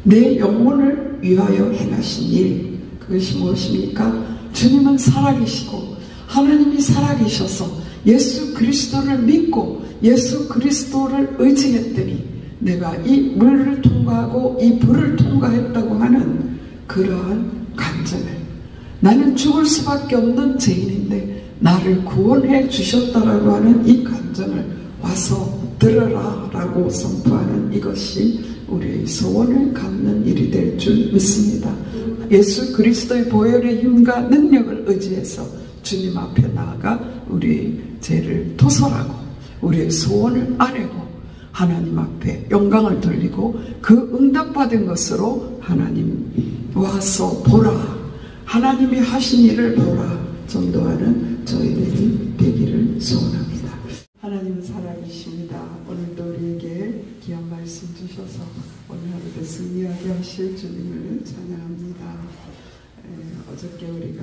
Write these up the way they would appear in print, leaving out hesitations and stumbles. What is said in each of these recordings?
내 영혼을 위하여 행하신 일, 그것이 무엇입니까? 주님은 살아계시고 하나님이 살아계셔서 예수 그리스도를 믿고 예수 그리스도를 의지했더니 내가 이 물을 통과하고 이 불을 통과했다고 하는 그러한 간증을, 나는 죽을 수밖에 없는 죄인인데 나를 구원해 주셨다라고 하는 이 간증을 와서 들어라 라고 선포하는 이것이 우리의 소원을 갖는 일이 될 줄 믿습니다. 예수 그리스도의 보혈의 힘과 능력을 의지해서 주님 앞에 나아가 우리의 죄를 토설하고 우리의 소원을 아뢰고 하나님 앞에 영광을 돌리고 그 응답받은 것으로 하나님 와서 보라, 하나님이 하신 일을 보라 전도하는 저희들이 되기를 소원합니다. 하나님은 살아계십니다. 오늘도 우리에게 귀한 말씀 주셔서 오늘 하루도 승리하게 하실 주님을 찬양합니다. 어저께 우리가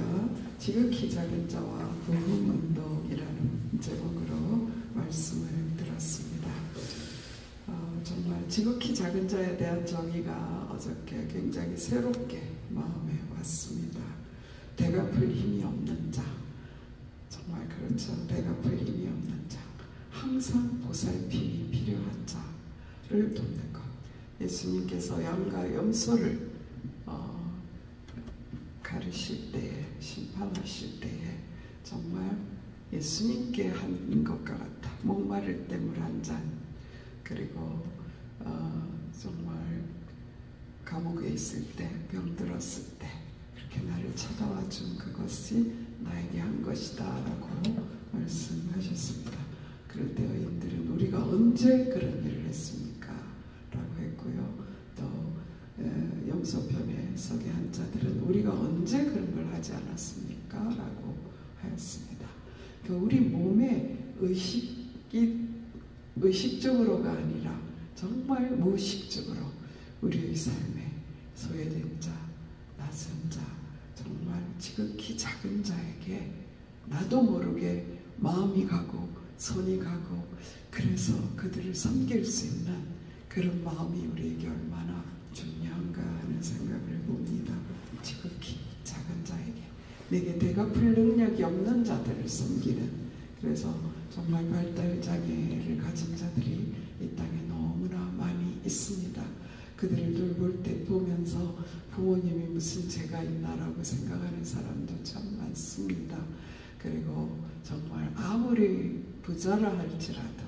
지극히 작은 자와 부흥운동이라는 제목으로 말씀을 들었습니다. 정말 지극히 작은 자에 대한 정의가 어저께 굉장히 새롭게 마음에 왔습니다. 배가 풀 힘이 없는 자, 정말 그렇죠. 배가 풀 힘이 없는 자, 항상 보살핌이 필요한 자를 돕는 것. 예수님께서 양과 염소를 가르실 때에, 심판하실 때에 정말 예수님께 한 것과 같아. 목마를 때 물 한 잔, 그리고 정말 감옥에 있을 때, 병들었을 때 그렇게 나를 찾아와 준 그것이 나에게 한 것이다 라고 말씀하셨습니다. 그럴 때 여인들은 우리가 언제 그런 일을 했습니까? 라고 했고요. 또 염소편에 서게 한 자들은 우리가 언제 그런 걸 하지 않았습니까? 라고 하였습니다. 우리 몸의 의식적으로가 아니라 정말 무의식적으로 우리의 삶에 소외된 자, 낯선 자, 정말 지극히 작은 자에게 나도 모르게 마음이 가고 손이 가고 그래서 그들을 섬길 수 있는 그런 마음이 우리에게 얼마나 중요한가 하는 생각을 해봅니다. 지극히 작은 자에게, 내게 배가 풀 능력이 없는 자들을 섬기는, 그래서 정말 발달장애를 가진 자들이 이 땅에 너무나 많이 있습니다. 그들을 돌볼 때 보면서 부모님이 무슨 죄가 있나라고 생각하는 사람도 참 많습니다. 그리고 정말 아무리 부자라 할지라도,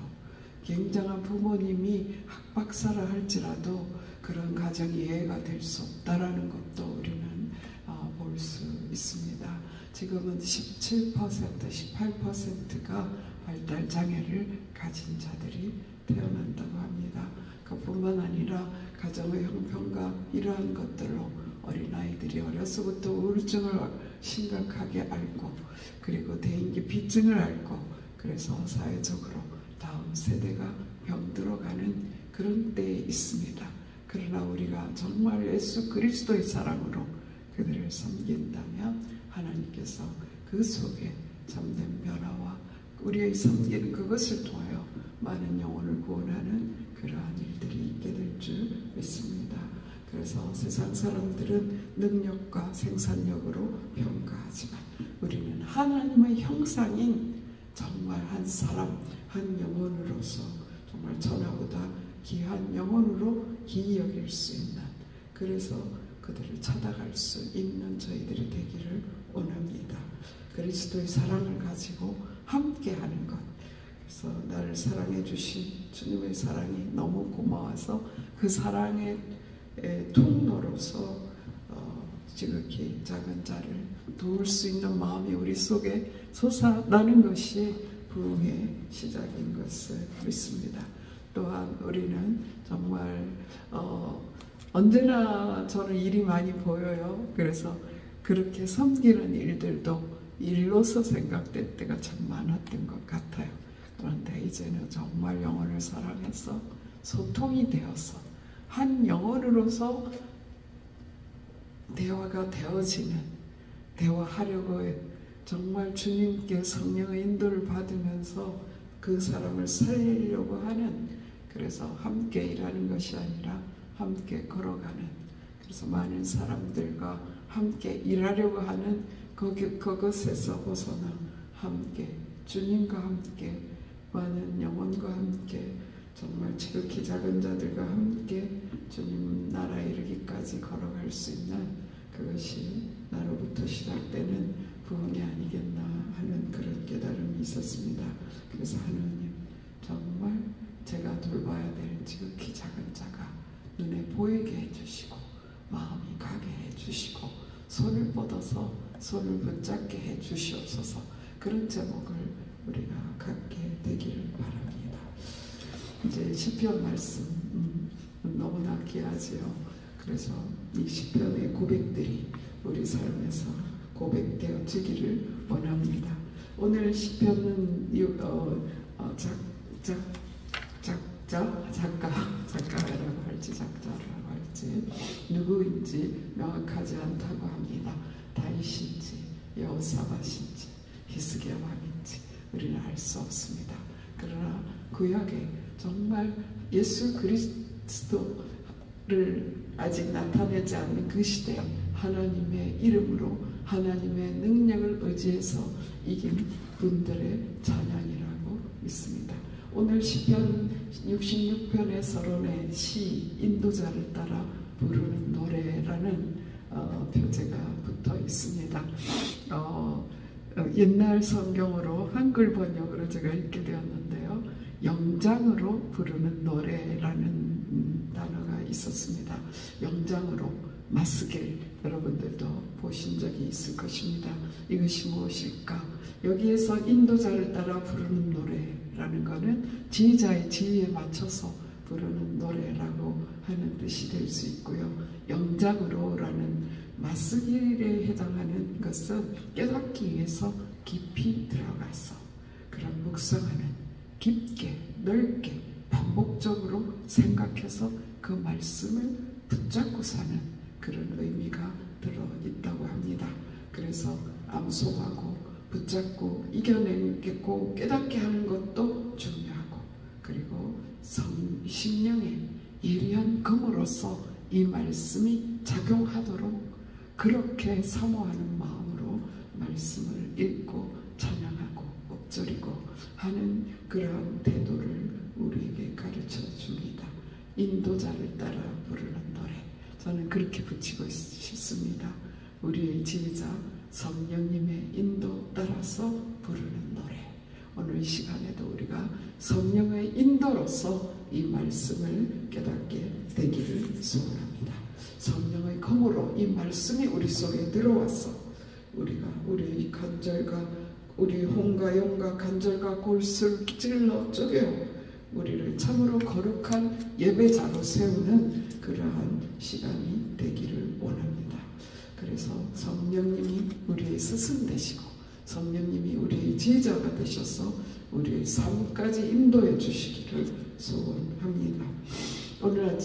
굉장한 부모님이 학박사라 할지라도 그런 가정이 이해가 될 수 없다라는 것도 우리는 볼 수 있습니다. 지금은 17%, 18%가 발달장애를 가진 자들이 태어난다고 합니다. 그뿐만 아니라 가정의 형편과 이러한 것들로 어린아이들이 어려서부터 우울증을 심각하게 앓고, 그리고 대인기 비증을 앓고, 그래서 사회적으로 다음 세대가 병들어가는 그런 때에 있습니다. 그러나 우리가 정말 예수 그리스도의 사랑으로 그들을 섬긴다면 하나님께서 그 속에 참된 변화와 우리의 섬기는 그것을 통하여 많은 영혼을 구원하는 그러한 일들이 있게 될 줄 믿습니다. 그래서 세상 사람들은 능력과 생산력으로 평가하지만 우리는 하나님의 형상인 정말 한 사람, 한 영혼으로서 정말 전하보다 귀한 영혼으로 기이 여길 수 있는, 그래서 그들을 찾아갈 수 있는 저희들이 되기를 원합니다. 그리스도의 사랑을 가지고 함께하는 것, 그래서 나를 사랑해 주신 주님의 사랑이 너무 고마워서 그 사랑의 통로로서 지극히 작은 자를 도울 수 있는 마음이 우리 속에 솟아나는 것이 부흥의 시작인 것을 믿습니다. 또한 우리는 정말 언제나 저는 일이 많이 보여요. 그래서 그렇게 섬기는 일들도 일로서 생각될 때가 참 많았던 것 같아요. 그런데 이제는 정말 영혼을 사랑해서 소통이 되어서 한 영혼으로서 대화가 되어지는, 대화하려고 정말 주님께 성령의 인도를 받으면서 그 사람을 살리려고 하는, 그래서 함께 일하는 것이 아니라 함께 걸어가는, 그래서 많은 사람들과 함께 일하려고 하는 그것에서 벗어나 함께 주님과 함께 많은 영혼과 함께 정말 지극히 작은 자들과 함께 주님 나라에 이르기까지 걸어갈 수 있는 그것이 나로부터 시작되는 부흥이 아니겠나 하는 그런 깨달음이 있었습니다. 그래서 하나님, 정말 제가 돌봐야 될 지극히 작은 자가 눈에 보이게 해주시고 마음이 가게 해주시고 손을 뻗어서 손을 붙잡게 해주시옵소서. 그런 제목을 우리가 갖게 되기를 바랍니다. 이제 시편 말씀 너무나 귀하지요. 그래서 이 시편의 고백들이 우리 삶에서 고백되어지기를 원합니다. 오늘 시편은 작가라고 할지 작자라고 할지 누구인지 명확하지 않다고 합니다. 다윗인지 여호사밧인지 히스기야 왕인지 우리는 알 수 없습니다. 그러나 구약에 정말 예수 그리스도를 아직 나타내지 않는 그 시대에 하나님의 이름으로 하나님의 능력을 의지해서 이긴 분들의 찬양이라고 믿습니다. 오늘 시편 66편의 서론에 시 인도자를 따라 부르는 노래라는 표제가 붙어 있습니다. 옛날 성경으로 한글 번역으로 제가 읽게 되었는데요. 영장으로 부르는 노래라는 단어가 있었습니다. 영장으로 마스길, 여러분들도 보신 적이 있을 것입니다. 이것이 무엇일까? 여기에서 인도자를 따라 부르는 노래라는 것은 지휘자의 지휘에 맞춰서 부르는 노래라고 하는 뜻이 될 수 있고요. 영장으로라는 마스길에 해당하는 것은 깨닫기 위해서 깊이 들어가서 그런 묵상하는, 깊게 넓게 반복적으로 생각해서 그 말씀을 붙잡고 사는 그런 의미가 들어있다고 합니다. 그래서 암송하고 붙잡고 이겨내겠고 깨닫게 하는 것도 중요하고, 그리고 심령에 예리한 검으로서 이 말씀이 작용하도록 그렇게 사모하는 마음으로 말씀을 읽고 찬양하고 엎드리고 하는 그러한 태도를 우리에게 가르쳐 줍니다. 인도자를 따라 부르는 노래, 저는 그렇게 붙이고 싶습니다. 우리의 지휘자 성령님의 인도 따라서 부르는 노래. 오늘 이 시간에도 우리가 성령의 인도로서 이 말씀을 깨닫게 되기를 소원합니다. 성령의 검으로 이 말씀이 우리 속에 들어와서 우리가 우리의 간절과 우리 혼과 영과 간절과 골수를 찔러 쪼개어 우리를 참으로 거룩한 예배자로 세우는 그러한 시간이 되기를 원합니다. 그래서 성령님이 우리의 스승 되시고 성령님이 우리의 지휘자가 되셔서 우리의 삶까지 인도해 주시기를 소원합니다. 오늘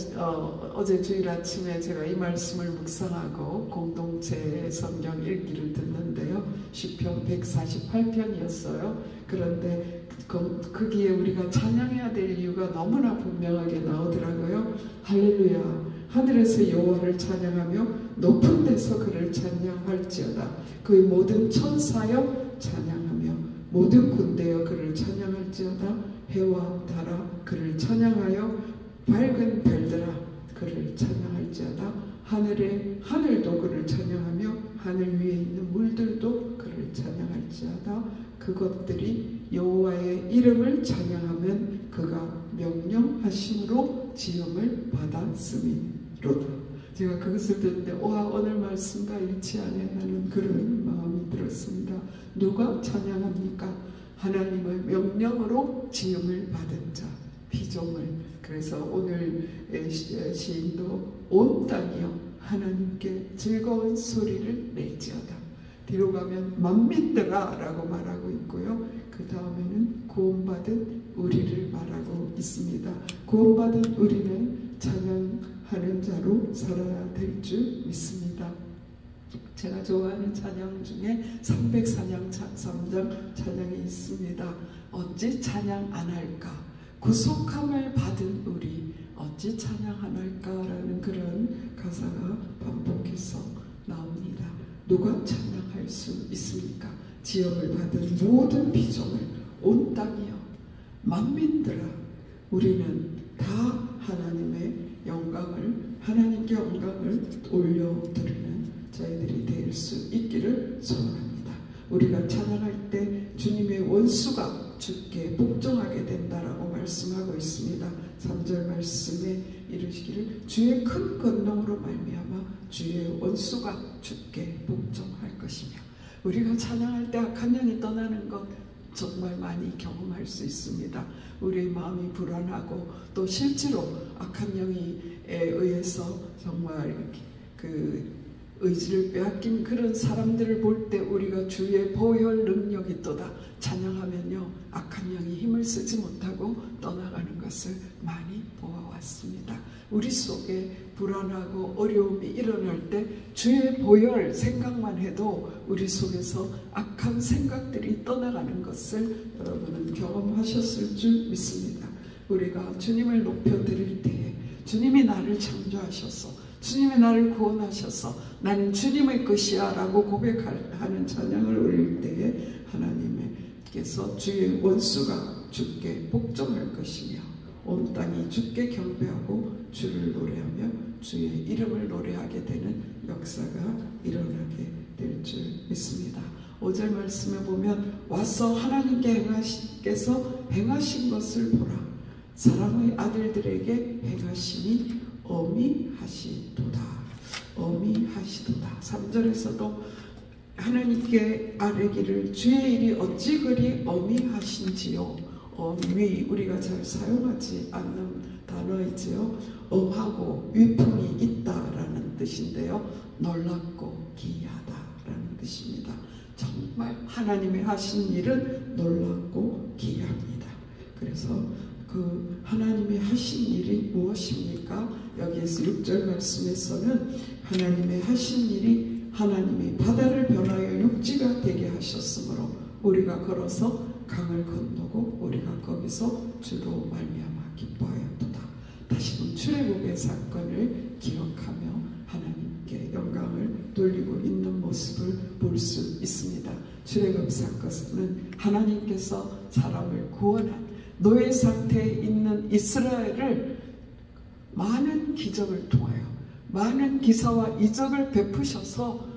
어제 주일 아침에 제가 이 말씀을 묵상하고 공동체 성경 읽기를 듣는데요. 시편 148편이었어요. 그런데 거기에 우리가 찬양해야 될 이유가 너무나 분명하게 나오더라고요. 할렐루야, 하늘에서 여호와를 찬양하며 높은 데서 그를 찬양할지어다. 그의 모든 천사여 찬양하며 모든 군대여 그를 찬양할지어다. 해와 달아 그를 찬양하여 밝은 별들아 그를 찬양할지어다. 하늘도 그를 찬양하며 하늘 위에 있는 물들도 그를 찬양할지어다. 그것들이 여호와의 이름을 찬양하면 그가 명령하심으로 지음을 받았음이로다. 제가 그것을 듣는데 와, 오늘 말씀과 일치하네 하는 그런 마음이 들었습니다. 누가 찬양합니까? 하나님의 명령으로 지음을 받은 자, 피조물. 그래서 오늘 시인도 온 땅이여 하나님께 즐거운 소리를 낼지어다. 뒤로 가면 만민들아 라고 말하고 있고요. 그 다음에는 구원받은 우리를 말하고 있습니다. 구원받은 우리는 찬양하는 자로 살아야 될 줄 믿습니다. 제가 좋아하는 찬양 중에 303장 찬양이 있습니다. 어찌 찬양 안 할까? 구속함을 받은 우리 어찌 찬양하나이까라는 그런 가사가 반복해서 나옵니다. 누가 찬양할 수 있습니까? 지역을 받은 모든 비종을 온 땅이여 만민들아 우리는 다 하나님께 영광을 올려드리는 저희들이 될 수 있기를 소원합니다. 우리가 찬양할 때 주님의 원수가 주께 복종하게 된다라고 말씀하고 있습니다. 3절 말씀에 이르시기를 주의 큰 권능으로 말미암아 주의 원수가 주께 복종할 것이며, 우리가 찬양할 때 악한 영이 떠나는 것 정말 많이 경험할 수 있습니다. 우리의 마음이 불안하고 또 실제로 악한 영에 의해서 정말 의지를 빼앗긴 그런 사람들을 볼 때 우리가 주의 보혈 능력이 있도다 찬양하면요 악한 영이 힘을 쓰지 못하고 떠나가는 것을 많이 보아왔습니다. 우리 속에 불안하고 어려움이 일어날 때 주의 보혈 생각만 해도 우리 속에서 악한 생각들이 떠나가는 것을 여러분은 경험하셨을 줄 믿습니다. 우리가 주님을 높여드릴 때에 주님이 나를 창조하셔서 주님이 나를 구원하셔서 나는 주님의 것이야 라고 고백하는 찬양을 올릴 때에 하나님께서 주의 원수가 주께 복종할 것이며 온 땅이 주께 경배하고 주를 노래하며 주의 이름을 노래하게 되는 역사가 일어나게 될 줄 믿습니다. 5절 말씀에 보면 와서 하나님께서 행하신 것을 보라. 사랑의 아들들에게 행하시니 어미하시도다. 어미하시도다. 3절에서도 하나님께 아뢰기를 주의 일이 어찌 그리 어미하신지요. 어미, 우리가 잘 사용하지 않는 단어이지요. 엄하고 위풍이 있다라는 뜻인데요. 놀랍고 기이하다라는 뜻입니다. 정말 하나님이 하신 일은 놀랍고 기이합니다. 그래서 그 하나님이 하신 일이 무엇입니까? 여기에서 6절 말씀에서는 하나님의 하신 일이 하나님이 바다를 변하여 육지가 되게 하셨으므로 우리가 걸어서 강을 건너고 우리가 거기서 주로 말미암아 기뻐하였도다. 다시금 출애굽의 사건을 기억하며 하나님께 영광을 돌리고 있는 모습을 볼 수 있습니다. 출애굽 사건은 하나님께서 사람을 구원한 노예 상태에 있는 이스라엘을 많은 기적을 통하여 많은 기사와 이적을 베푸셔서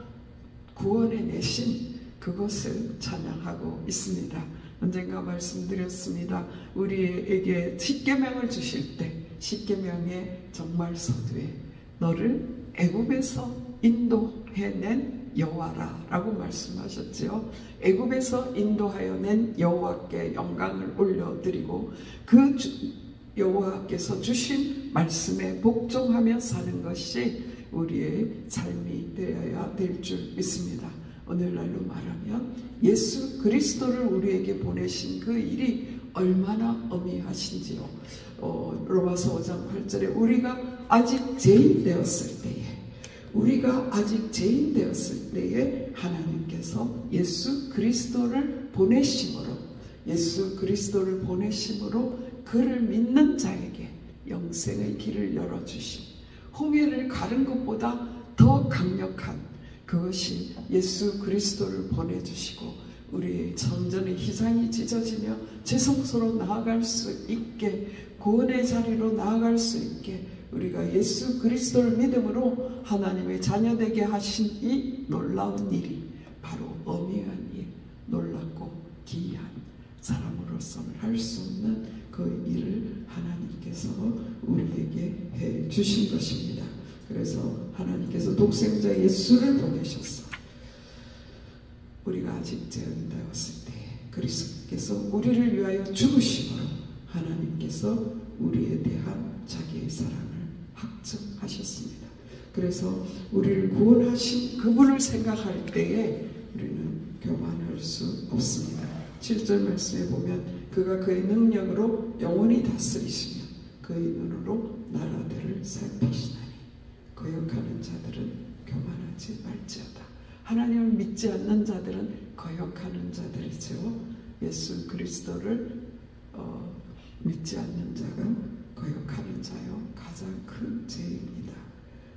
구원해 내신 그것을 찬양하고 있습니다. 언젠가 말씀드렸습니다. 우리에게 십계명을 주실 때 십계명의 정말 서두에 너를 애굽에서 인도해낸 여호와라 라고 말씀하셨지요. 애굽에서 인도하여 낸 여호와께 영광을 올려드리고 그 여호와께서 주신 말씀에 복종하며 사는 것이 우리의 삶이 되어야 될 줄 믿습니다. 오늘날로 말하면 예수 그리스도를 우리에게 보내신 그 일이 얼마나 어미하신지요. 로마서 5장 8절에 우리가 아직 죄인 되었을 때에 하나님께서 예수 그리스도를 보내심으로 그를 믿는 자에게 영생의 길을 열어주심, 홍해를 가른 것보다 더 강력한 그것이 예수 그리스도를 보내주시고 우리의 전전의 희생이 찢어지며 죄성소로 나아갈 수 있게, 구원의 자리로 나아갈 수 있게 우리가 예수 그리스도를 믿음으로 하나님의 자녀되게 하신 이 놀라운 일이 바로 어미한 일, 놀랍고 기이한 사람으로서는 할 수 없는 그 일을 하나님께서 우리에게 해 주신 것입니다. 그래서 하나님께서 독생자 예수를 보내셨어. 우리가 아직 죄인 되었을 때 그리스도께서 우리를 위하여 죽으심으로 하나님께서 우리에 대한 자기의 사랑을 확증하셨습니다. 그래서 우리를 구원하신 그분을 생각할 때에 우리는 교만할 수 없습니다. 7절 말씀에 보면 그가 그의 능력으로 영원히 다스리시며 그의 눈으로 나라들을 살피시나니 거역하는 자들은 교만하지 말지어다. 하나님을 믿지 않는 자들은 거역하는 자들이죠. 예수 그리스도를 믿지 않는 자가 거역하는 자요 가장 큰 죄입니다.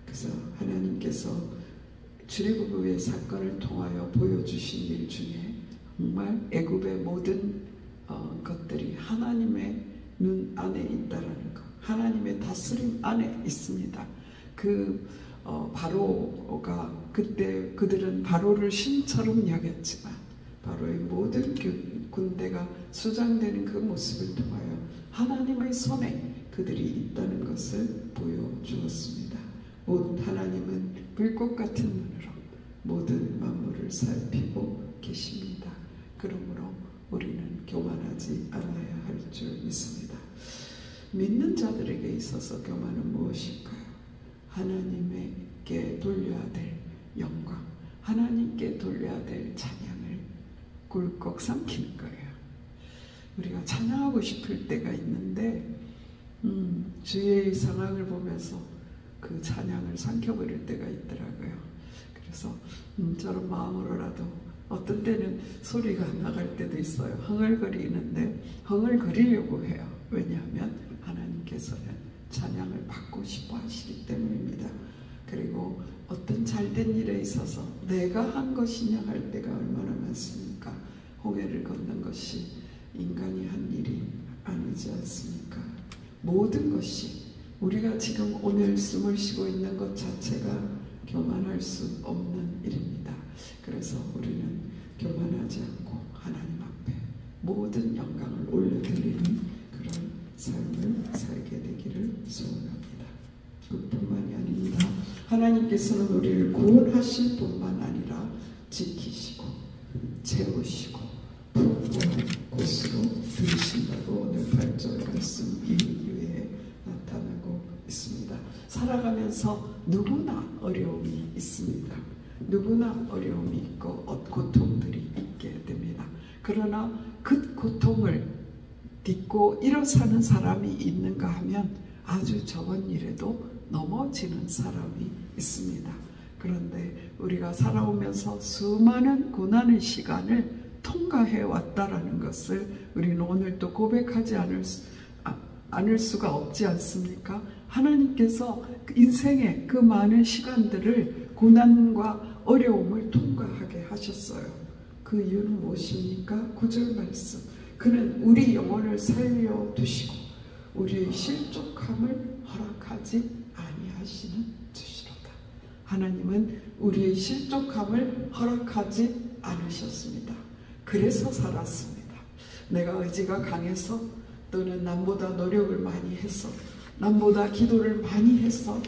그래서 하나님께서 출애굽의 사건을 통하여 보여주신 일 중에 정말 애굽의 모든 것들이 하나님의 눈 안에 있다라는 것, 하나님의 다스림 안에 있습니다. 바로가 그때 그들은 바로를 신처럼 여겼지만 바로의 모든 군대가 수장되는 그 모습을 통하여 하나님의 손에 그들이 있다는 것을 보여주었습니다. 하나님은 불꽃 같은 눈으로 모든 만물을 살피고 계십니다. 그러므로 우리는 교만하지 않아야 할 줄 믿습니다. 믿는 자들에게 있어서 교만은 무엇일까요? 하나님께 돌려야 될 영광, 하나님께 돌려야 될 찬양을 꿀꺽 삼키는 거예요. 우리가 찬양하고 싶을 때가 있는데 주의 상황을 보면서 그 찬양을 삼켜버릴 때가 있더라고요. 그래서 저런 마음으로라도 어떤 때는 소리가 안 나갈 때도 있어요. 흥얼거리는데 흥얼거리려고 해요. 왜냐하면 하나님께서는 찬양을 받고 싶어 하시기 때문입니다. 그리고 어떤 잘된 일에 있어서 내가 한 것이냐 할 때가 얼마나 많습니까? 홍해를 걷는 것이 인간이 한 일이 아니지 않습니까? 모든 것이 우리가 지금 오늘 숨을 쉬고 있는 것 자체가 교만할 수 없는 일입니다. 그래서 우리는 교만하지 않고 하나님 앞에 모든 영광을 올려드리는 그런 삶을 살게 되기를 소원합니다. 그뿐만이 아닙니다. 하나님께서는 우리를 구원하실 뿐만 아니라 지키시고 채우시고 풍부한 곳으로 들으신다고 오늘 8절 말씀 이후에 나타나고 있습니다. 살아가면서 누구나 어려움이 있습니다. 누구나 어려움이 있고 고통들이 있게 됩니다. 그러나 그 고통을 딛고 일어서는 사람이 있는가 하면 아주 적은 일에도 넘어지는 사람이 있습니다. 그런데 우리가 살아오면서 수많은 고난의 시간을 통과해 왔다라는 것을 우리는 오늘 또 고백하지 않을 수가 없지 않습니까? 하나님께서 인생의 그 많은 시간들을 고난과 어려움을 통과하게 하셨어요. 그 이유는 무엇입니까? 9절 말씀. 그는 우리 영혼을 살려두시고 우리의 실족함을 허락하지 아니하시는 주시로다. 하나님은 우리의 실족함을 허락하지 않으셨습니다. 그래서 살았습니다. 내가 의지가 강해서 또는 남보다 노력을 많이 해서 남보다 기도를 많이 해서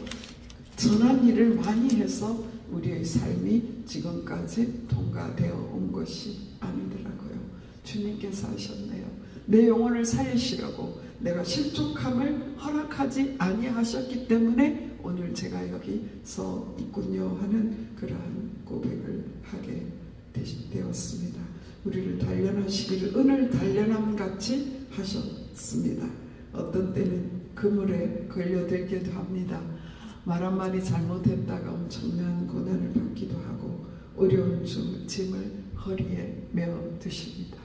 선한 일을 많이 해서 우리의 삶이 지금까지 통과되어 온 것이 아니더라고요. 주님께서 하셨네요. 내 영혼을 살리시려고 내가 실족함을 허락하지 아니하셨기 때문에 오늘 제가 여기 서 있군요 하는 그러한 고백을 하게 되었습니다. 우리를 단련하시기를 은을 단련함 같이 하셨습니다. 어떤 때는 그물에 걸려들기도 합니다. 말 한마디 잘못했다가 엄청난 고난을 받기도 하고 어려운 짐을 허리에 메어 두십니다.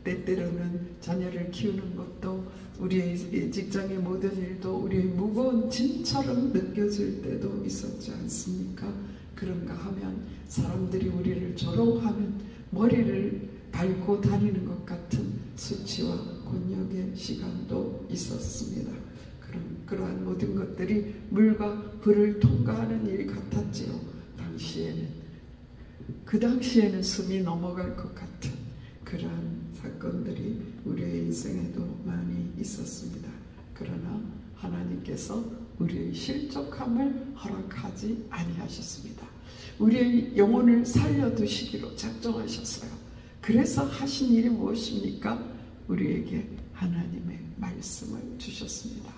때때로는 자녀를 키우는 것도 우리의 직장의 모든 일도 우리의 무거운 짐처럼 느껴질 때도 있었지 않습니까? 그런가 하면 사람들이 우리를 조롱하는 머리를 밟고 다니는 것 같은 수치와 곤욕의 시간도 있었습니다. 그러한 모든 것들이 물과 불을 통과하는 일 같았지요. 그 당시에는 숨이 넘어갈 것 같은 그러한 사건들이 우리의 인생에도 많이 있었습니다. 그러나 하나님께서 우리의 실족함을 허락하지 아니하셨습니다. 우리의 영혼을 살려두시기로 작정하셨어요. 그래서 하신 일이 무엇입니까? 우리에게 하나님의 말씀을 주셨습니다.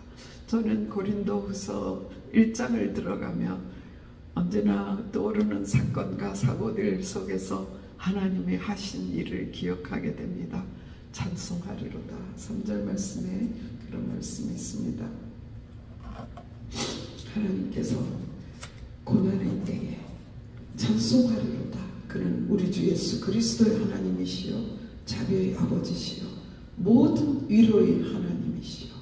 저는 고린도후서 1장을 들어가며 언제나 떠오르는 사건과 사고들 속에서 하나님의 하신 일을 기억하게 됩니다. 찬송하리로다. 3절 말씀에 그런 말씀이 있습니다. 하나님께서 고난의 때에 찬송하리로다. 그는 우리 주 예수 그리스도의 하나님이시요 자비의 아버지시요 모든 위로의 하나님이시요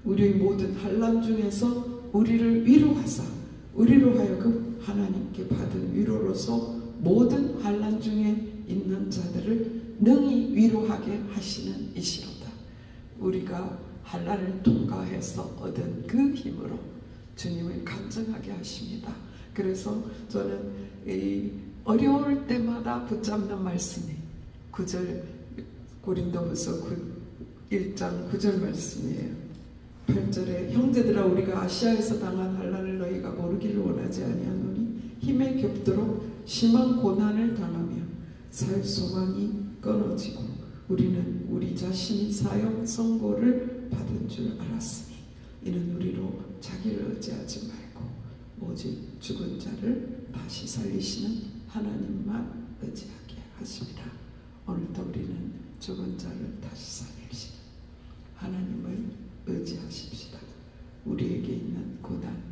우리의 모든 환난 중에서 우리를 위로하사 우리로 하여금 하나님께 받은 위로로서 모든 환난 중에 있는 자들을 능히 위로하게 하시는 이시로다. 우리가 환난을 통과해서 얻은 그 힘으로 주님을 간증하게 하십니다. 그래서 저는 이 어려울 때마다 붙잡는 말씀이 9절 고린도후서 1장 9절 말씀이에요. 8절에 형제들아 우리가 아시아에서 당한 환난을 너희가 모르기를 원하지 아니하노니 힘에 겹도록 심한 고난을 당하며 살 소망이 끊어지고 우리는 우리 자신이 사형 선고를 받은 줄 알았으니 이는 우리로 자기를 의지하지 말고 오직 죽은 자를 다시 살리시는 하나님만 의지하게 하십니다. 오늘도 우리는 죽은 자를 다시 살리시는 하나님을 의지하십시다. 우리에게 있는 고난,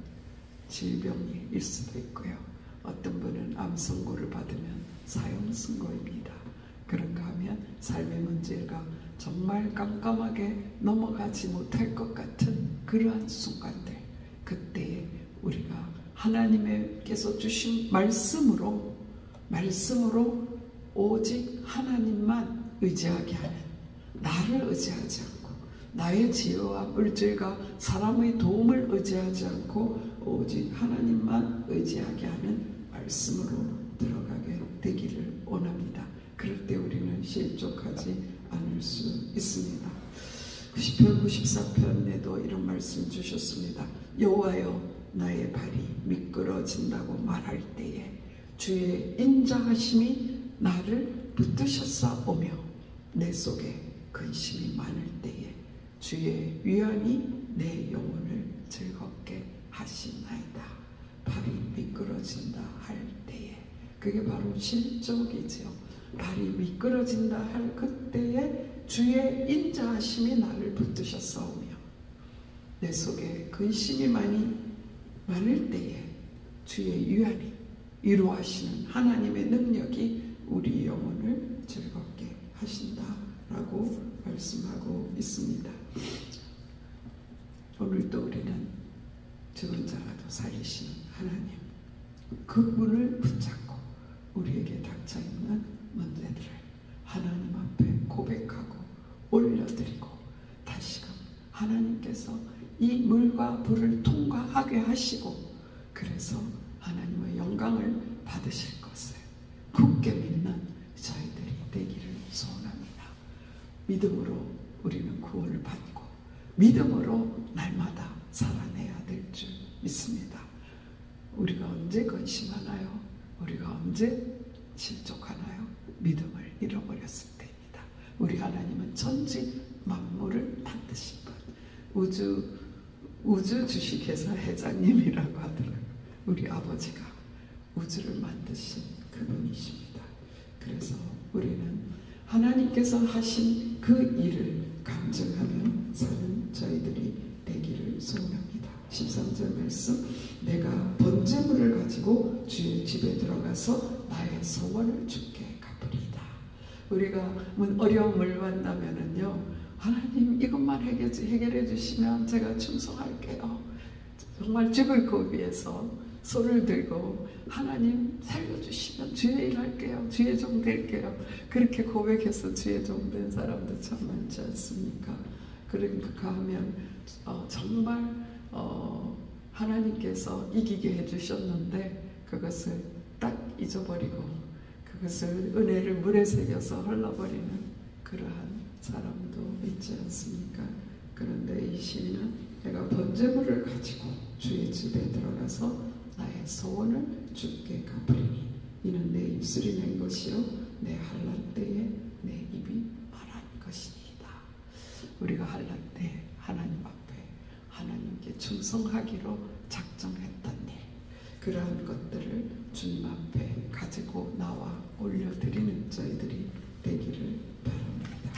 질병일 수도 있고요. 어떤 분은 암 선고를 받으면 사형 선고입니다. 그런가 하면 삶의 문제가 정말 깜깜하게 넘어가지 못할 것 같은 그러한 순간들, 그때에 우리가 하나님께서 주신 말씀으로 오직 하나님만 의지하게 하는, 나를 의지하지 않고 나의 지혜와 물질과 사람의 도움을 의지하지 않고 오직 하나님만 의지하게 하는 말씀으로 들어가게 되기를 원합니다. 그럴 때 우리는 실족하지 않을 수 있습니다. 90편 94편에도 이런 말씀 주셨습니다. 여호와여 나의 발이 미끄러진다고 말할 때에 주의 인자하심이 나를 붙드셨사오며 내 속에 근심이 많을 때에 주의 위안이 내 영혼을 즐겁게 하시나이다. 발이 미끄러진다 할 때에, 그게 바로 실족이죠. 발이 미끄러진다 할 그때에 주의 인자하심이 나를 붙드셨사오며 내 속에 근심이 많을 때에 주의 위안이, 위로하시는 하나님의 능력이 우리 영혼을 즐겁게 하신다라고 말씀하고 있습니다. 오늘도 우리는 죽은 자라도 살리시는 하나님, 그분을 붙잡고 우리에게 닥쳐있는 문제들을 하나님 앞에 고백하고 올려드리고 다시금 하나님께서 이 물과 불을 통과하게 하시고 그래서 하나님의 영광을 받으실 것을 굳게 믿는 저희들이 되기를 소원합니다. 믿음으로 우리는 구원을 받고 믿음으로 날마다 살아내야 될 줄 믿습니다. 우리가 언제 근심하나요? 우리가 언제 실족하나요? 믿음을 잃어버렸을 때입니다. 우리 하나님은 천지 만물을 만드신 분, 우주 주식회사 회장님이라고 하더라고요. 우리 아버지가 우주를 만드신 그분이십니다. 그래서 우리는 하나님께서 하신 그 일을 감증하며 사는 저희들이 되기를 소원합니다. 13절 말씀, 내가 번제물을 가지고 주의 집에 들어가서 나의 소원을 주께 갚으리이다. 우리가 어려움을 만나면은요, 하나님 이것만 해결해 주시면 제가 충성할게요. 정말 죽을 고비에서 손을 들고 하나님 살려주시면 주의 일 할게요. 주의 종 될게요. 그렇게 고백해서 주의 종 된 사람도 참 많지 않습니까? 그러니까 하면 정말 하나님께서 이기게 해주셨는데 그것을 딱 잊어버리고 그것을 은혜를 물에 새겨서 흘러버리는 그러한 사람도 있지 않습니까? 그런데 이 시인은 내가 번제물을 가지고 주의 집에 들어가서 나의 소원을 주께 갚으리니 이는 내 입술이 낸 것이요 내 환난 때에 내 입이 말한 것이니이다. 우리가 환난 때 하나님 앞에 하나님께 충성하기로 작정했던 일, 그러한 것들을 주님 앞에 가지고 나와 올려드리는 저희들이 되기를 바랍니다.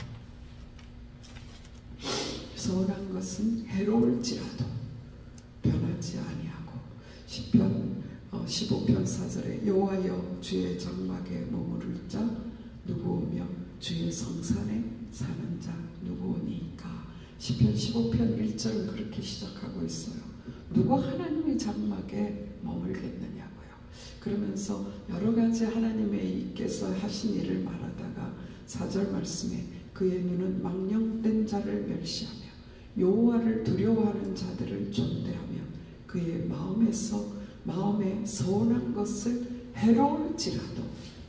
서운한 것은 해로울지라도 변하지 아니하고 시편 15편 4절에 여호와여 주의 장막에 머무를 자 누구오며 주의 성산에 사는 자 누구오니까 시편 15편 1절 그렇게 시작하고 있어요. 누가 하나님의 장막에 머물겠느냐고요. 그러면서 여러 가지 하나님께서 하신 일을 말하다가 4절 말씀에 그의 눈은 망령된 자를 멸시하며 여호와를 두려워하는 자들을 존대하며 그의 마음에 서운한 것을 해로울지라도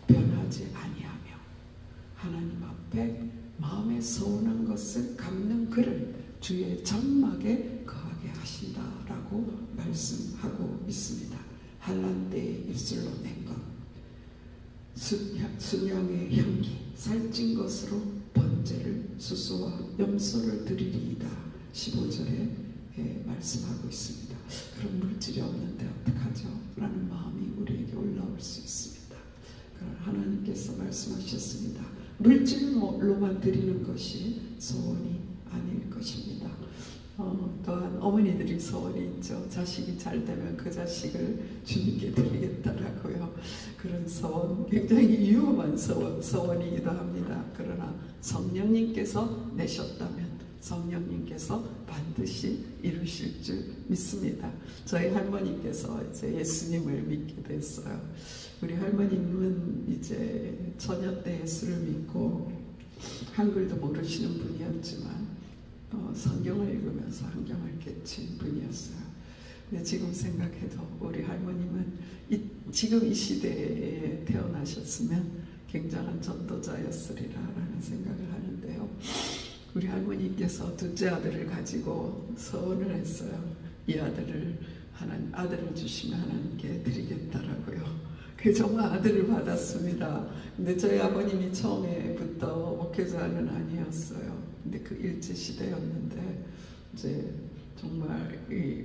변하지 아니하며 하나님 앞에 마음에 서운한 것을 갚는 그를 주의 장막에 거하게 하신다라고 말씀하고 있습니다. 한란 때에 입술로 낸 것, 순양의 향기, 살찐 것으로 번제를 수소와 염소를 드리리이다. 15절에 말씀하고 있습니다. 그럼 물질이 없는데 어떡하죠? 라는 마음이 우리에게 올라올 수 있습니다. 하나님께서 말씀하셨습니다. 물질로만 드리는 것이 소원이 아닐 것입니다. 또한 어머니들이 소원이 있죠. 자식이 잘 되면 그 자식을 주님께 드리겠다라고요. 그런 소원, 굉장히 위험한 소원이기도 합니다. 그러나 성령님께서 내셨다면 성령님께서 반드시 이루실 줄 믿습니다. 저희 할머니께서 이제 예수님을 믿게 됐어요. 우리 할머님은 이제 처녀 때 예수를 믿고 한글도 모르시는 분이었지만 성경을 읽으면서 한경을 깨친 분이었어요. 근데 지금 생각해도 우리 할머님은 지금 이 시대에 태어나셨으면 굉장한 전도자였으리라라는 생각을 하는데요. 우리 할머니께서 둘째 아들을 가지고 서원을 했어요. 이 아들을 아들을 주시면 하나님께 드리겠다라고요. 그 정말 아들을 받았습니다. 근데 저희 아버님이 처음에부터 목회자는 아니었어요. 근데 그 일제 시대였는데 이제 정말 이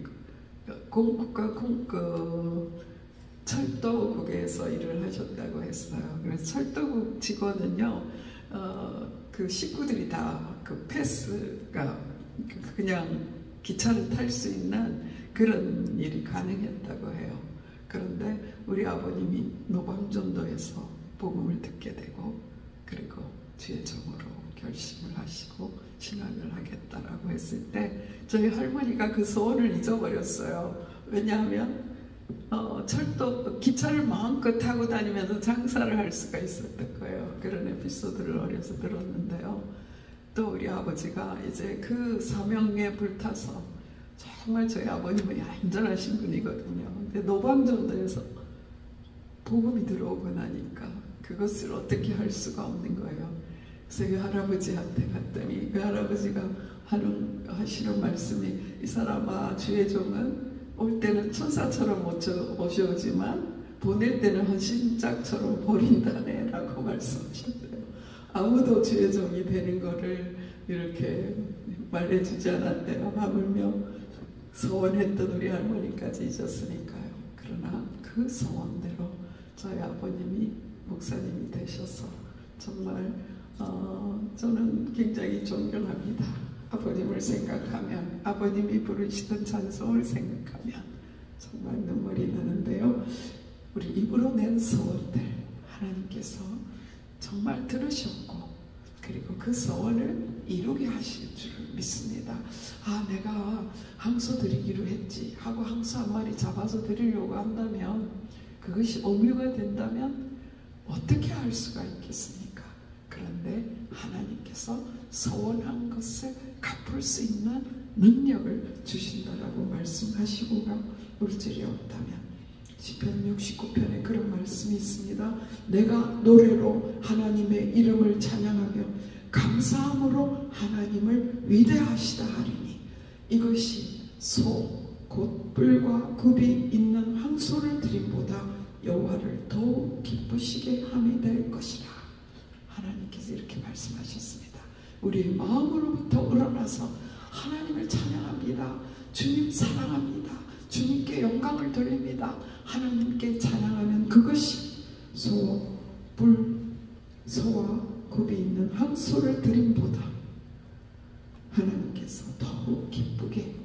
철도국에서 일을 하셨다고 했어요. 그래서 철도국 직원은요, 그 식구들이 다 그 패스가 그냥 기차를 탈 수 있는 그런 일이 가능했다고 해요. 그런데 우리 아버님이 노방전도에서 복음을 듣게 되고 그리고 주의 종으로 결심을 하시고 신앙을 하겠다라고 했을 때 저희 할머니가 그 소원을 잊어버렸어요. 왜냐하면 기차를 마음껏 타고 다니면서 장사를 할 수가 있었던 거예요. 그런 에피소드를 어려서 들었는데요. 또 우리 아버지가 이제 그 사명에 불타서 정말 저희 아버님은 얌전하신 분이거든요. 근데 노방전도에서 복음이 들어오고 나니까 그것을 어떻게 할 수가 없는 거예요. 그래서 그 할아버지한테 갔더니 그 할아버지가 하시는 말씀이 이 사람아 주의 종은 올 때는 천사처럼 모셔오지만 보낼 때는 헌신짝처럼 버린다네 라고 말씀하셨대요. 아무도 주의 종이 되는 거를 이렇게 말해주지 않았대요. 하물며 소원했던 우리 할머니까지 잊었으니까요. 그러나 그 소원대로 저희 아버님이 목사님이 되셔서 정말 저는 굉장히 존경합니다. 아버님을 생각하면 아버님이 부르시던 찬송을 생각하면 정말 눈물이 나는데요. 우리 입으로 낸 소원들 하나님께서 정말 들으셨고 그리고 그 소원을 이루게 하실 줄 믿습니다. 아, 내가 항소 드리기로 했지 하고 항소 한 마리 잡아서 드리려고 한다면 그것이 의무가 된다면 어떻게 할 수가 있겠습니까? 그런데 하나님께서 소원한 것을 갚을 수 있는 능력을 주신다라고 말씀하시고가 물질이 없다면 시편 69편에 그런 말씀이 있습니다. 내가 노래로 하나님의 이름을 찬양하며 감사함으로 하나님을 위대하시다 하리니 이것이 소 곧 뿔과 굽이 있는 황소를 드림보다 여호와를 더욱 기쁘시게 함이 될 것이라. 하나님께서 이렇게 말씀하셨습니다. 우리의 마음으로부터 우러나서 하나님을 찬양합니다. 주님 사랑합니다. 주님께 영광을 돌립니다. 하나님께 찬양하는 그것이 소와 굽이 있는 황소를 드림보다 하나님께서 더욱 기쁘게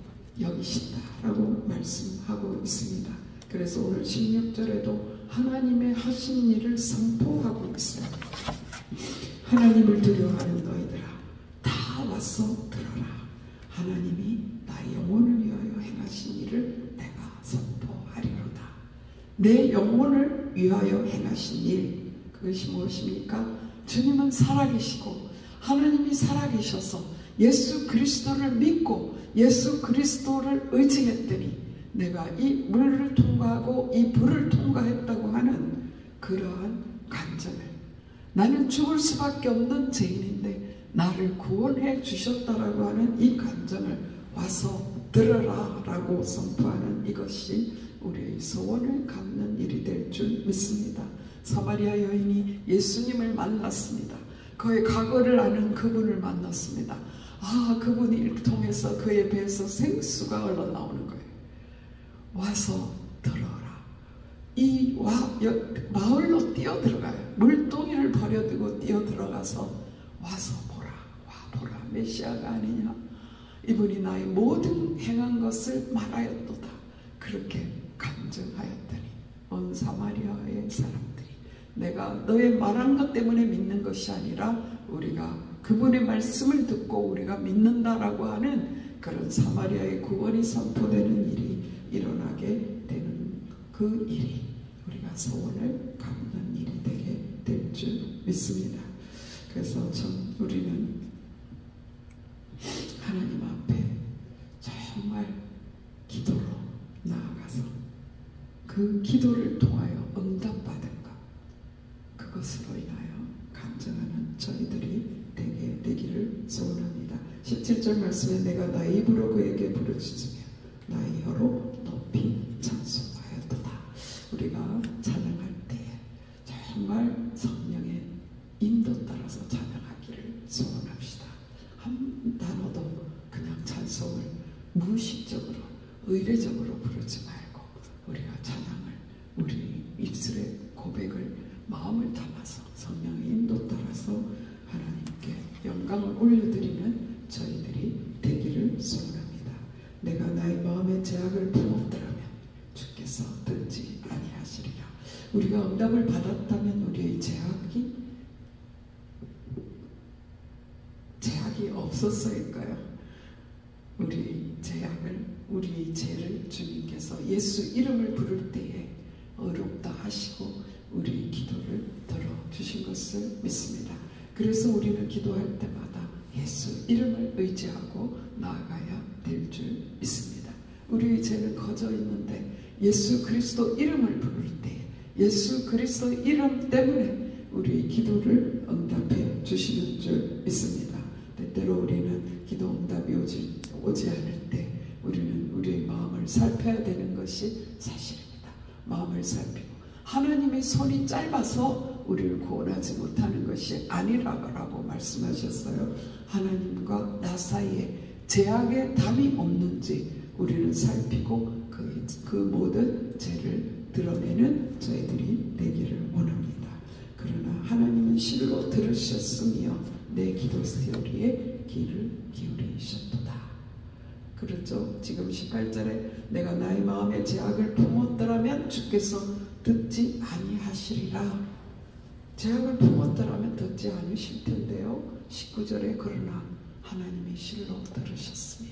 여기신다라고 말씀하고 있습니다. 그래서 오늘 16절에도 하나님의 하신 일을 선포하고 있습니다. 하나님을 두려워하는 너희들아 다 와서 들어라. 내 영혼을 위하여 행하신 일, 그것이 무엇입니까? 주님은 살아계시고 하나님이 살아계셔서 예수 그리스도를 믿고 예수 그리스도를 의지했더니 내가 이 물을 통과하고 이 불을 통과했다고 하는 그러한 간증을, 나는 죽을 수밖에 없는 죄인인데 나를 구원해 주셨다라고 하는 이 간증을 와서 들어라 라고 선포하는 이것이 우리의 소원을 갚는 일이 될 줄 믿습니다. 사마리아 여인이 예수님을 만났습니다. 그의 과거를 아는 그분을 만났습니다. 그분이 통해서 그의 배에서 생수가 흘러나오는 거예요. 와서 들어라. 마을로 뛰어들어가요. 물동이를 버려두고 뛰어들어가서 와서 보라. 보라. 메시아가 아니냐. 이분이 나의 모든 행한 것을 말하였도다. 그렇게 간증하였더니 온 사마리아의 사람들이 내가 너의 말한 것 때문에 믿는 것이 아니라 우리가 그분의 말씀을 듣고 우리가 믿는다라고 하는 그런 사마리아의 구원이 선포되는 일이 일어나게 되는 그 일이 우리가 소원을 갚는 일이 되게 될 줄 믿습니다. 그래서 우리는 하나님 앞에 정말 기도로 나아가서 그 기도를 통하여 응답받은 것, 그것으로 인하여 간증하는 저희들이 되기를 소원합니다. 17절 말씀에 내가 나의 입으로 그에게 부르짖으며 나의 혀로 높이 찬송하였도다. 우리가 찬양할 때에 정말 성령의 인도 따라서 찬양하기를 소원합시다. 한 단어도 그냥 찬송을 무의식적으로 의례적으로 부르지 말고 우리가 찬양을 우리 입술의 고백을 마음을 담아서 성령의 인도 따라서 하나님께 영광을 올려드리는 저희들이 되기를 소원합니다. 내가 나의 마음의 제약을 품었더라면 주께서 듣지 아니하시리라. 우리가 응답을 받았다면 우리의 제약이 없었을까요? 우리의 죄를 주님께서 예수 이름을 부를 때에 어렵다 하시고 우리의 기도를 들어주신 것을 믿습니다. 그래서 우리는 기도할 때마다 예수 이름을 의지하고 나아가야 될 줄 믿습니다. 우리의 죄는 거저 있는데 예수 그리스도 이름을 부를 때 예수 그리스도 이름 때문에 우리의 기도를 응답해 주시는 줄 믿습니다. 때때로 우리는 기도 응답이 오지 않을 때 우리는 우리의 마음을 살펴야 되는 것이 사실입니다. 마음을 살피고 하나님의 손이 짧아서 우리를 구원하지 못하는 것이 아니라고 말씀하셨어요. 하나님과 나 사이에 제약의 담이 없는지 우리는 살피고 그 모든 죄를 드러내는 저희들이 되기를 원합니다. 그러나 하나님은 실로 들으셨으며 내 기도 소리에 귀를 기울이셨도다. 그렇죠? 지금 18절에 내가 나의 마음의 제약을 품었더라면 주께서 듣지 아니하시리라. 제약을 품었더라면 듣지 않으실 텐데요. 19절에 그러나 하나님이 실로 들으셨으며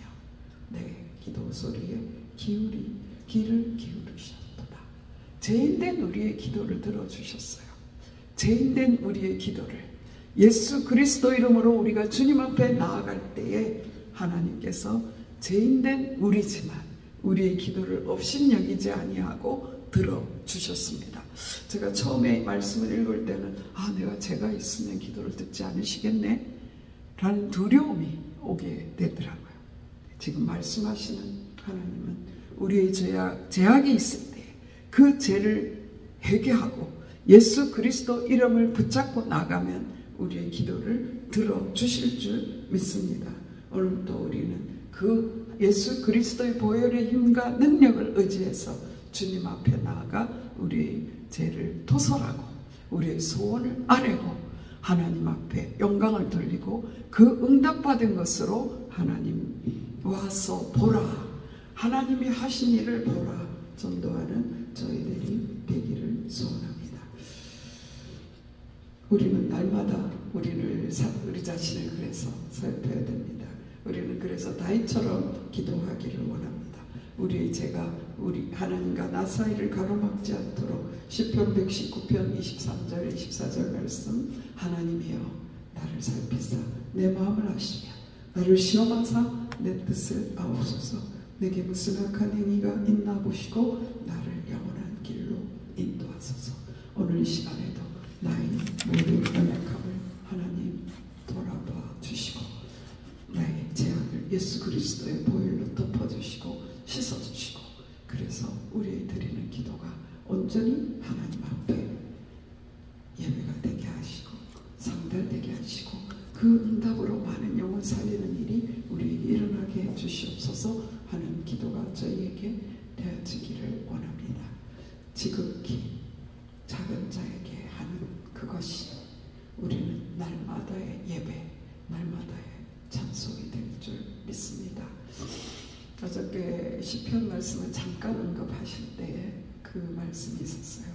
내 기도 소리에 귀를 기울이셨도다. 죄인된 우리의 기도를 들어주셨어요. 죄인된 우리의 기도를 예수 그리스도 이름으로 우리가 주님 앞에 나아갈 때에 하나님께서 죄인된 우리지만 우리의 기도를 업신여기지 아니하고 들어주셨습니다. 제가 처음에 말씀을 읽을 때는 내가 죄가 있으면 기도를 듣지 않으시겠네 라는 두려움이 오게 되더라고요. 지금 말씀하시는 하나님은 우리의 제약이 있을 때 그 죄를 회개하고 예수 그리스도 이름을 붙잡고 나가면 우리의 기도를 들어주실 줄 믿습니다. 오늘도 우리는 그 예수 그리스도의 보혈의 힘과 능력을 의지해서 주님 앞에 나아가 우리의 죄를 토설하고 우리의 소원을 아뢰고 하나님 앞에 영광을 돌리고 그 응답받은 것으로 하나님 와서 보라, 하나님이 하신 일을 보라 전도하는 저희들이 되기를 소원합니다. 우리는 날마다 우리 자신을 그래서 살펴야 됩니다. 우리는 그래서 다윗처럼 기도하기를 원합니다. 우리의 죄가 우리 하나님과 나 사이를 가로막지 않도록 시편 119편 23절 24절 말씀 하나님이여 나를 살피사 내 마음을 아시며 나를 시험하사 내 뜻을 아옵소서. 내게 무슨 악한 행위가 있나 보시고 나를 영원한 길로 인도하소서. 오늘 이 시간에도 나의 모든 연약함을 하나님 돌아봐 주시고 나의 죄악을 예수 그리스도의 보혈로 덮어주시고 씻어주시고 그래서 우리의 드리는 기도가 온전히 하나님 앞에 예배가 되게 하시고 상달되게 하시고 그 응답으로 많은 영혼 살리는 일이 우리에게 일어나게 해 주시옵소서 하는 기도가 저희에게 되어지기를 원합니다. 지극히 작은 자에게 하는 그것이 우리는 날마다의 예배, 날마다의 찬송이 될 줄 믿습니다. 어저께 시편 말씀을 잠깐 언급하실 때에 그 말씀이 있었어요.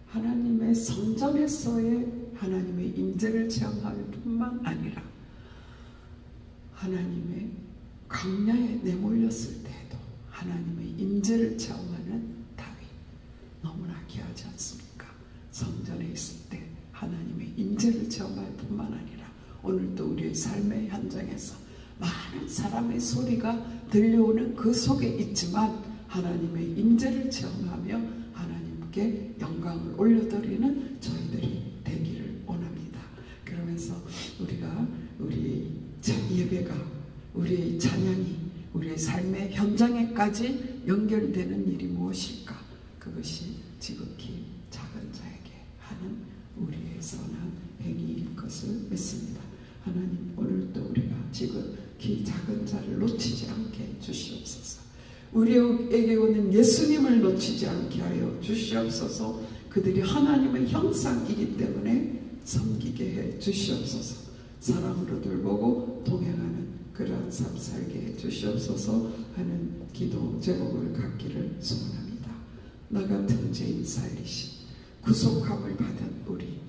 하나님의 성전에서의 하나님의 임재를 체험할 뿐만 아니라 하나님의 광야에 내몰렸을 때에도 하나님의 임재를 체험하는 다윗 너무나 귀하지 않습니까? 성전에 있을 때 하나님의 임재를 체험할 뿐만 아니라 오늘도 우리의 삶의 현장에서 많은 사람의 소리가 들려오는 그 속에 있지만 하나님의 임재를 체험하며 하나님께 영광을 올려드리는 저희들이 되기를 원합니다. 그러면서 우리가 우리 예배가 우리의 찬양이 우리의 삶의 현장에까지 연결되는 일이 무엇일까? 그것이 지극히 작은 자에게 하는 우리의 선한 행위일 것을 믿습니다. 하나님 오늘도 우리가 지극히 작은 자를 놓치지 않게 주시옵소서. 우리에게 오는 예수님을 놓치지 않게 하여 주시옵소서. 그들이 하나님의 형상이기 때문에 섬기게 해 주시옵소서. 사랑으로 돌보고 동행하는 그러한 삶 살게 해 주시옵소서 하는 기도 제목을 갖기를 소원합니다. 나 같은 죄인 살리신 구속함을 받은 우리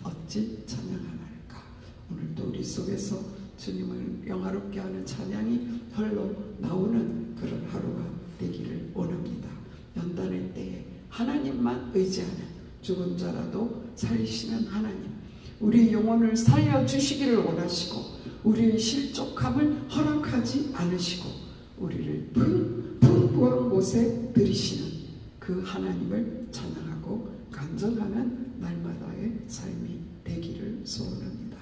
어찌 찬양하나이까. 오늘도 우리 속에서 주님을 영화롭게 하는 찬양이 헐로 나오는 그런 하루가 되기를 원합니다. 연단의 때에 하나님만 의지하는 죽은 자라도 살리시는 하나님, 우리의 영혼을 살려주시기를 원하시고 우리의 실족함을 허락하지 않으시고 우리를 풍부한 곳에 들이시는 그 하나님을 찬양하고 간증하는 날마다의 삶이 되기를 소원합니다.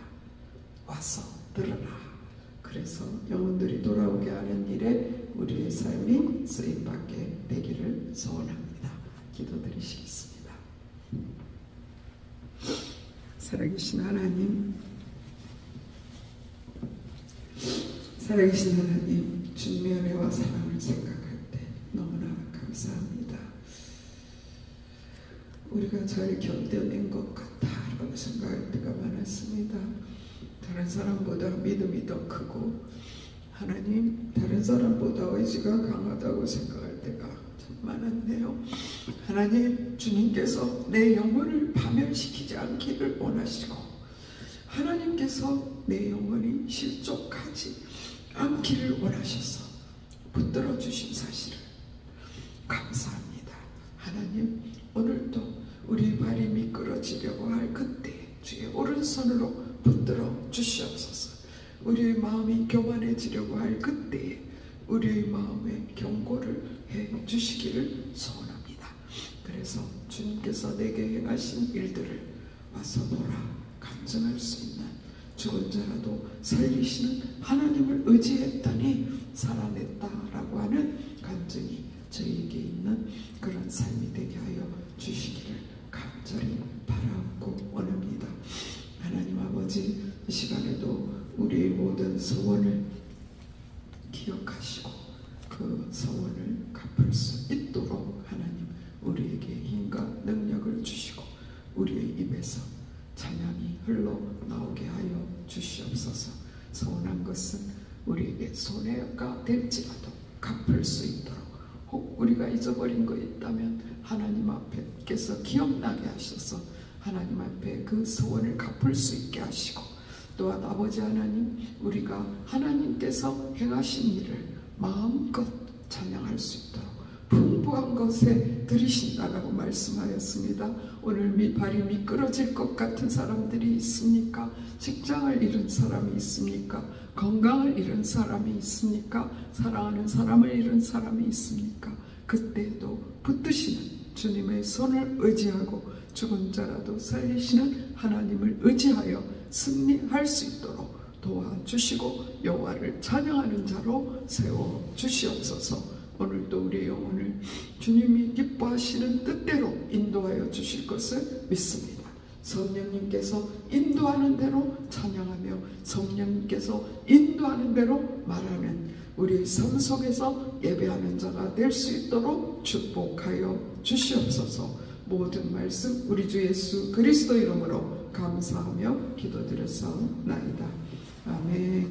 와서 들으라. 그래서 영혼들이 돌아오게 하는 일에 우리의 삶이 쓰임받게 되기를 소원합니다. 기도드리시겠습니다. 살아계신 하나님, 살아계신 하나님, 주님의 은혜와 사랑을 생각할 때 너무나 감사합니다. 우리가 잘 견뎌낸 것 같다라고 생각할 때가 많았습니다. 다른 사람보다 믿음이 더 크고 하나님 다른 사람보다 의지가 강하다고 생각할 때가 참 많았네요. 하나님 주님께서 내 영혼을 파멸시키지 않기를 원하시고 하나님께서 내 영혼이 실족하지 않기를 원하셔서 붙들어 주신 사실을 감사합니다. 하나님 오늘도 우리 발이 미끄러지려고 할 그때 주의 오른손으로 붙들어 주시옵소서. 우리의 마음이 교만해지려고 할 그때에 우리의 마음에 경고를 해 주시기를 소원합니다. 그래서 주님께서 내게 행하신 일들을 와서 보라 간증할 수 있는 죽은 자라도 살리시는 하나님을 의지했더니 살아냈다라고 하는 간증이 저희에게 있는 그런 삶이 되게 하여 주시기를 간절히 바라고 원합니다. 하나님 아버지, 이 시간에도 우리의 모든 소원을 기억하시고 그 소원을 갚을 수 있도록 하나님 우리에게 힘과 능력을 주시고 우리의 입에서 찬양이 흘러나오게 하여 주시옵소서. 소원한 것은 우리에게 손해가 될지라도 갚을 수 있도록, 혹 우리가 잊어버린 거 있다면 하나님 앞에께서 기억나게 하셔서 하나님 앞에 그 소원을 갚을 수 있게 하시고, 또한 아버지 하나님, 우리가 하나님께서 행하신 일을 마음껏 찬양할 수 있도록 풍부한 것에 들이신다라고 말씀하였습니다. 오늘 발이 미끄러질 것 같은 사람들이 있습니까? 직장을 잃은 사람이 있습니까? 건강을 잃은 사람이 있습니까? 사랑하는 사람을 잃은 사람이 있습니까? 그때도 붙드시는 주님의 손을 의지하고 죽은 자라도 살리시는 하나님을 의지하여 승리할 수 있도록 도와주시고 여호와를 찬양하는 자로 세워주시옵소서. 오늘도 우리의 영혼을 주님이 기뻐하시는 뜻대로 인도하여 주실 것을 믿습니다. 성령님께서 인도하는 대로 찬양하며 성령님께서 인도하는 대로 말하는 우리의 삶 속에서 예배하는 자가 될 수 있도록 축복하여 주시옵소서. 모든 말씀 우리 주 예수 그리스도 이름으로 감사하며 기도드렸사옵나이다. 아멘.